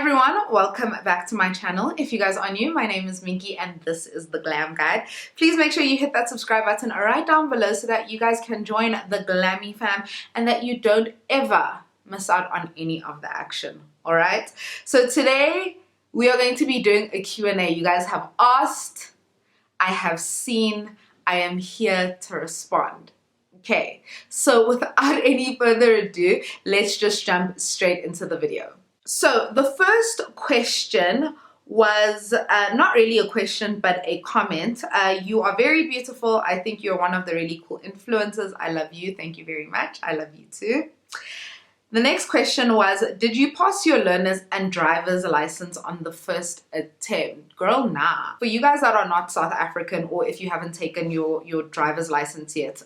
everyone, welcome back to my channel. If you guys are new, my name is Minky and this is the Glam Guide. Please make sure you hit that subscribe button right down below so that you guys can join the Glammy fam and that you don't ever miss out on any of the action. Alright, so today we are going to be doing a Q&A. You guys have asked, I have seen, I am here to respond. Okay, so without any further ado, let's just jump straight into the video. So the first question was not really a question but a comment. You are very beautiful. I think you're one of the really cool influencers. I love you. Thank you very much. I love you too. The next question was, did you pass your learner's and driver's license on the first attempt? Girl, nah. For you guys that are not South African, or if you haven't taken your driver's license yet,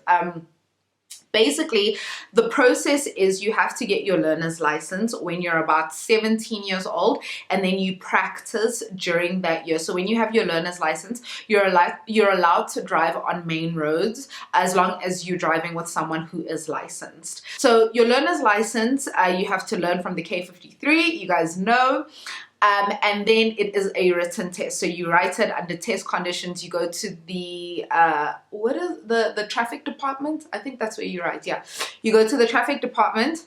basically, the process is you have to get your learner's license when you're about 17 years old, and then you practice during that year. So when you have your learner's license, you're allowed to drive on main roads as long as you're driving with someone who is licensed. So your learner's license, you have to learn from the K53, you guys know. And then it is a written test. So you write it under test conditions. You go to the what is the traffic department? I think that's where you write. Yeah, you go to the traffic department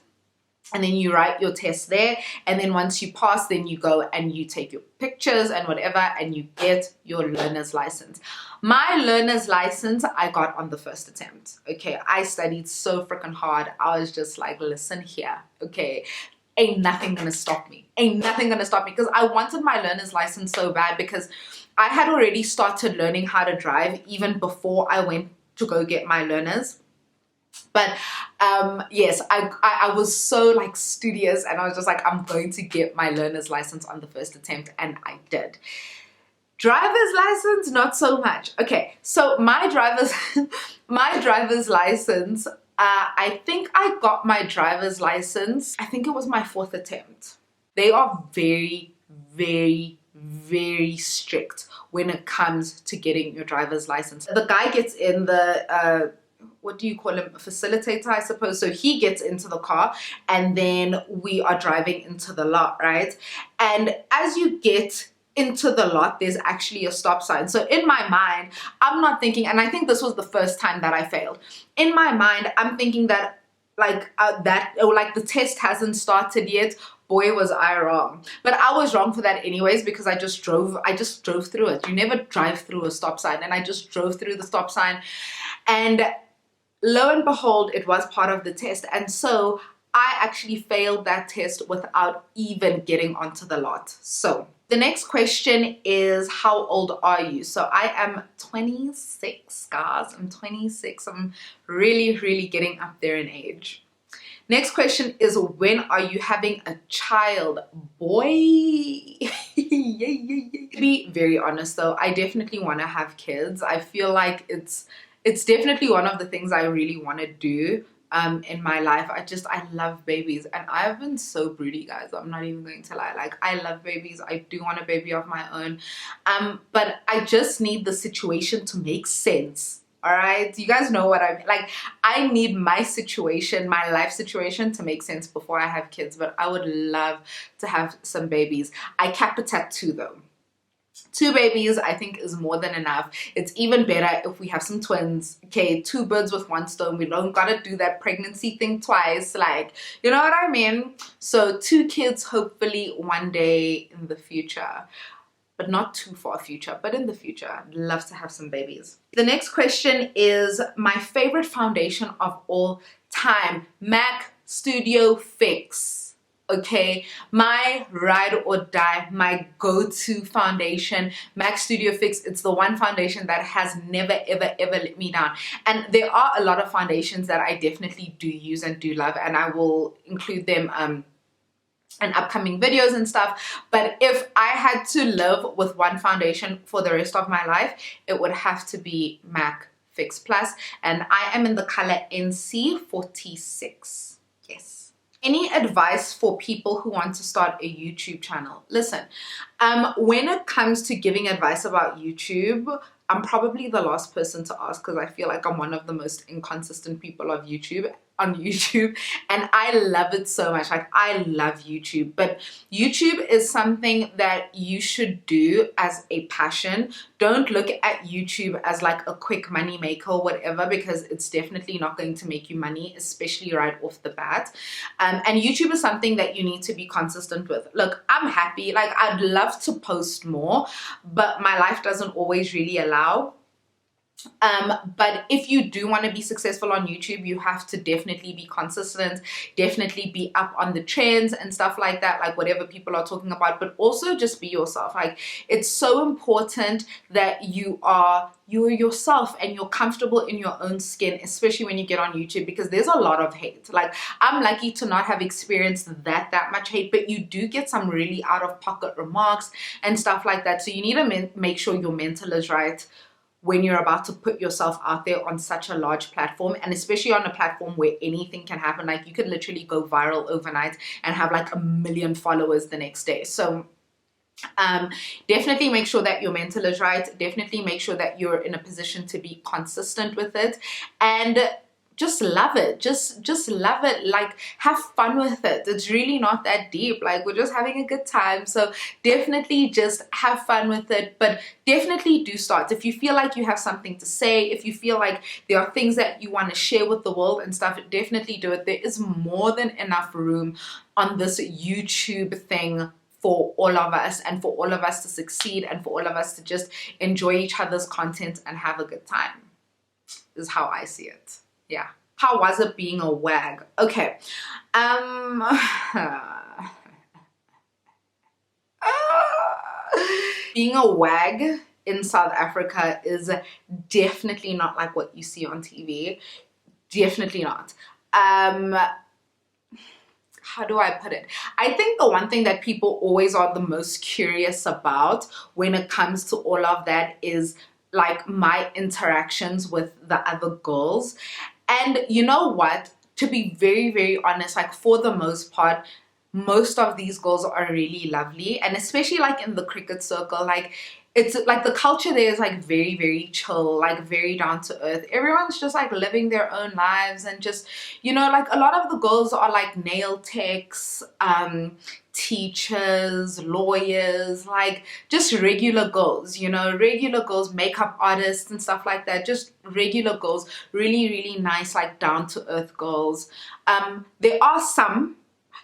and then you write your test there, and then once you pass, then you go and you take your pictures and whatever, and you get your learner's license. My learner's license I got on the first attempt. Okay, I studied so freaking hard. I was just like, listen here, okay, ain't nothing gonna stop me. Ain't nothing gonna stop me, because I wanted my learner's license so bad, because I had already started learning how to drive even before I went to go get my learner's. But yes, I was so like studious, and I was just like, I'm going to get my learner's license on the first attempt, and I did. Driver's license, not so much. Okay, so my driver's license, I think I got my driver's license, I think it was my fourth attempt. They are very, very, very strict when it comes to getting your driver's license. The guy gets in the, what do you call him? A facilitator, I suppose. So he gets into the car and then we are driving into the lot, right? And as you get into the lot, there's actually a stop sign. So in my mind, I'm not thinking, and I think this was the first time that I failed. In my mind, I'm thinking that like the test hasn't started yet. Boy, was I wrong. But I was wrong for that anyways, because I just drove through it. You never drive through a stop sign, and I just drove through the stop sign, and lo and behold, it was part of the test. And so I actually failed that test without even getting onto the lot. So the next question is, how old are you? So I am 26, guys. I'm 26. I'm really, really getting up there in age. Next question is, when are you having a child? Boy. To be very honest though, I definitely want to have kids. I feel like it's definitely one of the things I really want to do in my life. I love babies, and I've been so broody, guys. I'm not even going to lie. Like, I love babies. I do want a baby of my own, but I just need the situation to make sense. All right, you guys know what I mean. Like, I need my situation, my life situation, to make sense before I have kids. But I would love to have some babies. I cap it at 2 though. 2 babies I think is more than enough. It's even better if we have some twins. Okay, 2 birds with 1 stone. We don't gotta do that pregnancy thing twice, like, you know what I mean? So 2 kids hopefully one day in the future, but not too far future, but in the future. I'd love to have some babies. The next question is, my favorite foundation of all time, MAC Studio Fix. Okay, my ride or die, my go-to foundation, MAC Studio Fix. It's the one foundation that has never ever ever let me down. And there are a lot of foundations that I definitely do use and do love, and I will include them in upcoming videos and stuff. But if I had to live with one foundation for the rest of my life, it would have to be MAC Fix Plus, and I am in the color NC46. Yes. Any advice for people who want to start a YouTube channel? Listen, when it comes to giving advice about YouTube, I'm probably the last person to ask, because I feel like I'm one of the most inconsistent people of YouTube. on YouTube, and I love it so much. Like, I love YouTube, but YouTube is something that you should do as a passion. Don't look at YouTube as like a quick money maker or whatever, because it's definitely not going to make you money, especially right off the bat. And YouTube is something that you need to be consistent with. Look, I'm happy, like I'd love to post more, but my life doesn't always really allow. But if you do want to be successful on YouTube, you have to definitely be consistent, definitely be up on the trends and stuff like that, like whatever people are talking about, but also just be yourself. Like, it's so important that you are yourself and you're comfortable in your own skin, especially when you get on YouTube, because there's a lot of hate. Like, I'm lucky to not have experienced that much hate, but you do get some really out of pocket remarks and stuff like that. So you need to make sure your mental is right when you're about to put yourself out there on such a large platform, and especially on a platform where anything can happen. Like, you could literally go viral overnight and have like 1 million followers the next day. So definitely make sure that your mental is right. Definitely make sure that you're in a position to be consistent with it, and just love it. Just love it. Like, have fun with it. It's really not that deep. Like, we're just having a good time. So definitely just have fun with it, but definitely do start. If you feel like you have something to say, if you feel like there are things that you want to share with the world and stuff, definitely do it. There is more than enough room on this YouTube thing for all of us, and for all of us to succeed, and for all of us to just enjoy each other's content and have a good time, is how I see it. Yeah. How was it being a wag? Okay. Being a wag in South Africa is definitely not like what you see on TV. Definitely not. How do I put it? I think the one thing that people always are the most curious about when it comes to all of that is like my interactions with the other girls. And you know what? To be very, very honest, like, for the most part, most of these girls are really lovely, and especially like in the cricket circle, like, it's like the culture there is like very, very chill, like very down to earth. Everyone's just like living their own lives, and just, you know, like a lot of the girls are like nail techs, teachers, lawyers, like just regular girls, you know, regular girls, makeup artists and stuff like that. Just regular girls, really, really nice, like down to earth girls. There are some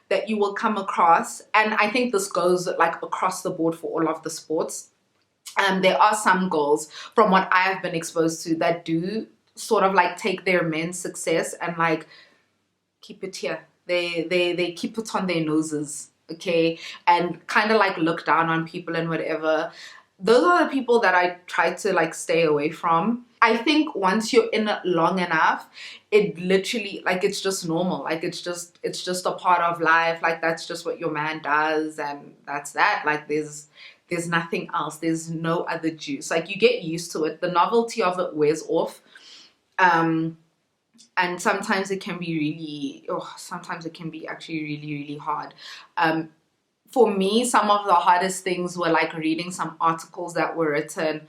that you will come across, and I think this goes like across the board for all of the sports. There are some girls, from what I have been exposed to, that do sort of like take their men's success and like keep it here. They keep it on their noses, okay, and kind of like look down on people and whatever. Those are the people that I try to like stay away from. I think once you're in it long enough, it literally, like, it's just normal. Like, it's just a part of life. Like, that's just what your man does, and that's that. Like, there's nothing else. There's no other juice. Like, you get used to it. The novelty of it wears off. And sometimes it can be really, sometimes it can be actually really, really hard. For me, some of the hardest things were like reading some articles that were written,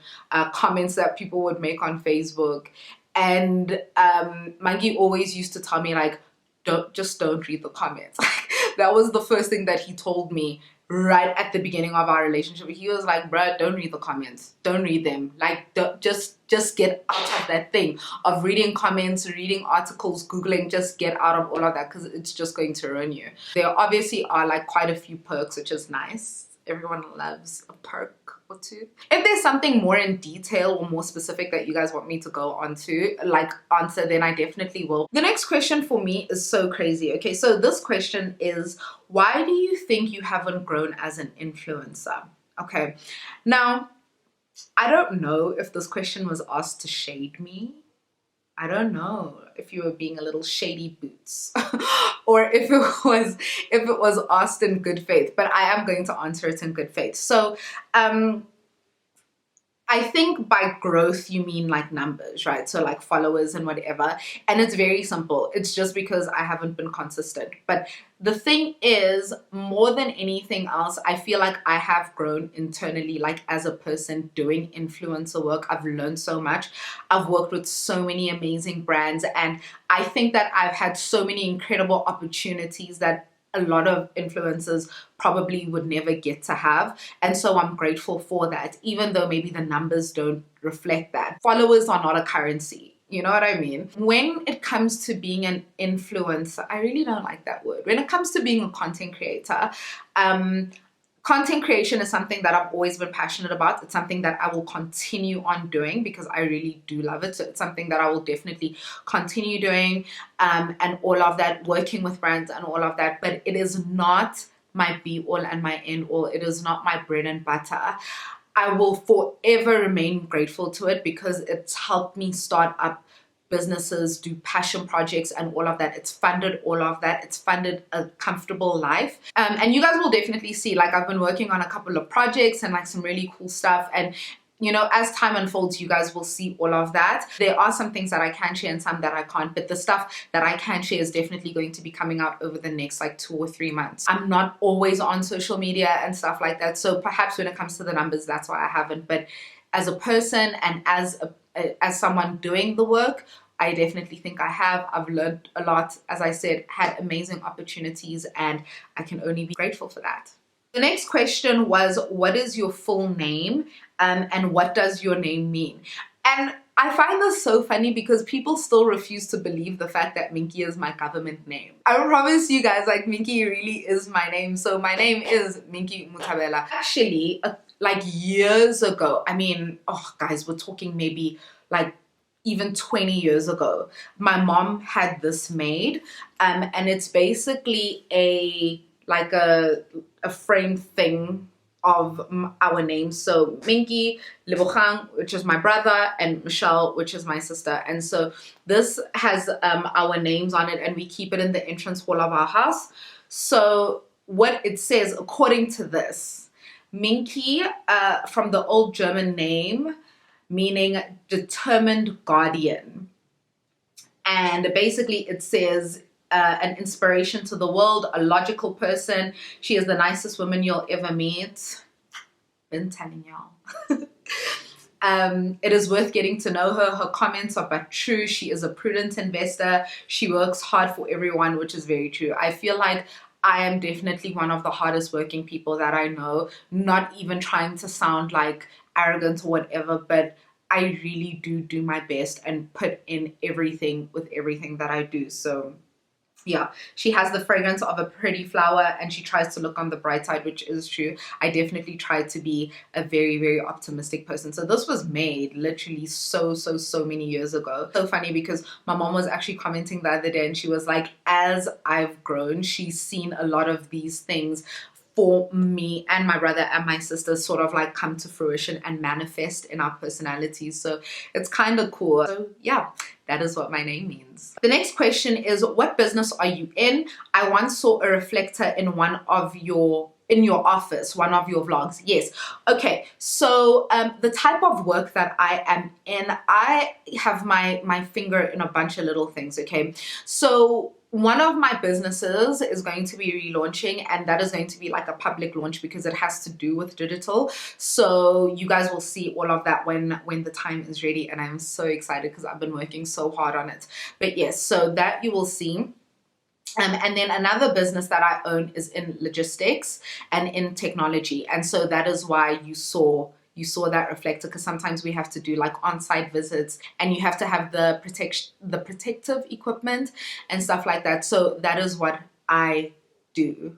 comments that people would make on Facebook. And Maggie always used to tell me, like, don't read the comments. That was the first thing that he told me right at the beginning of our relationship. He was like, bruh, don't read the comments. Don't read them. Like, just get out of that thing of reading comments, reading articles, Googling. Just get out of all of that, because it's just going to ruin you. There obviously are like quite a few perks, which is nice. Everyone loves a perk or two. If there's something more in detail or more specific that you guys want me to go on to, like, answer, then I definitely will. The next question for me is so crazy. Okay, so this question is, why do you think you haven't grown as an influencer? Okay, now, I don't know if this question was asked to shade me. I don't know if you were being a little shady boots or if it was asked in good faith, but I am going to answer it in good faith. So I think by growth, you mean like numbers, right? So like followers and whatever. And it's very simple. It's just because I haven't been consistent. But the thing is, more than anything else, I feel like I have grown internally, like as a person doing influencer work. I've learned so much. I've worked with so many amazing brands. And I think that I've had so many incredible opportunities that a lot of influencers probably would never get to have. And so I'm grateful for that, even though maybe the numbers don't reflect that. Followers are not a currency. You know what I mean? When it comes to being an influencer, I really don't like that word. When it comes to being a content creator, content creation is something that I've always been passionate about. It's something that I will continue on doing because I really do love it. So it's something that I will definitely continue doing, and all of that, working with brands and all of that. But it is not my be all and my end all. It is not my bread and butter. I will forever remain grateful to it because it's helped me start up businesses, do passion projects and all of that. It's funded all of that. It's funded a comfortable life. And you guys will definitely see, like, I've been working on a couple of projects and like some really cool stuff. And you know, as time unfolds, you guys will see all of that. There are some things that I can share and some that I can't, but the stuff that I can share is definitely going to be coming out over the next like 2 or 3 months. I'm not always on social media and stuff like that. So perhaps when it comes to the numbers, that's why I haven't. But as a person and as someone doing the work, I definitely think I have. I've learned a lot, as I said, had amazing opportunities, and I can only be grateful for that. The next question was, what is your full name, and what does your name mean? And I find this so funny because people still refuse to believe the fact that Minky is my government name. I promise you guys, like, Minky really is my name. So my name is Minky Mothabela. Actually, like years ago, I mean, oh guys, we're talking maybe like even 20 years ago, my mom had this made, and it's basically a frame thing of our names. So Minky, Lebogang, which is my brother, and Michelle, which is my sister. And so this has our names on it, and we keep it in the entrance hall of our house. So what it says, according to this, Minky, from the old German name, meaning determined guardian. And basically it says, an inspiration to the world, a logical person. She is the nicest woman you'll ever meet. Been telling y'all. It is worth getting to know her. Her comments are but true. She is a prudent investor. She works hard for everyone, which is very true. I feel like I am definitely one of the hardest working people that I know, not even trying to sound like arrogant or whatever, but I really do my best and put in everything with everything that I do. So yeah, she has the fragrance of a pretty flower, and she tries to look on the bright side, which is true. I definitely try to be a very optimistic person. So this was made literally so many years ago. So funny because my mom was actually commenting the other day, and she was like, as I've grown, she's seen a lot of these things for me and my brother and my sister sort of like come to fruition and manifest in our personalities. So it's kind of cool. So yeah, that is what my name means. The next question is, what business are you in? I once saw a reflector in your office, one of your vlogs. Yes. Okay. So the type of work that I am in, I have my finger in a bunch of little things. Okay. So one of my businesses is going to be relaunching, and that is going to be like a public launch because it has to do with digital. So you guys will see all of that when the time is ready, and I'm so excited because I've been working so hard on it. But yes, so that you will see. And then another business that I own is in logistics and in technology, and so that is why you saw that reflector, because sometimes we have to do like on-site visits and you have to have the protective equipment and stuff like that. So that is what I do.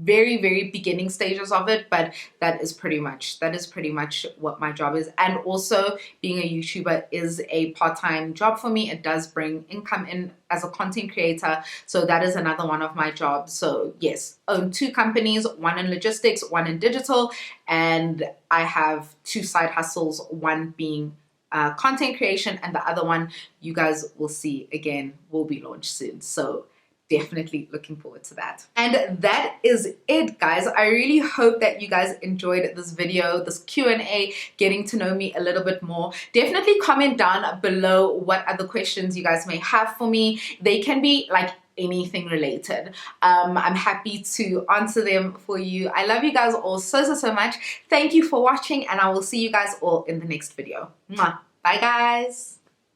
Very beginning stages of it, but that is pretty much what my job is. And also being a YouTuber is a part-time job for me. It does bring income in as a content creator, so that is another one of my jobs. So yes, own 2 companies, one in logistics, one in digital, and I have 2 side hustles, one being content creation, and the other one you guys will see again will be launched soon. So definitely looking forward to that. And that is it, guys. I really hope that you guys enjoyed this video, this Q&A, getting to know me a little bit more. Definitely comment down below what other questions you guys may have for me. They can be like anything related. I'm happy to answer them for you. I love you guys all so much. Thank you for watching, and I will see you guys all in the next video. Mwah. Bye, guys.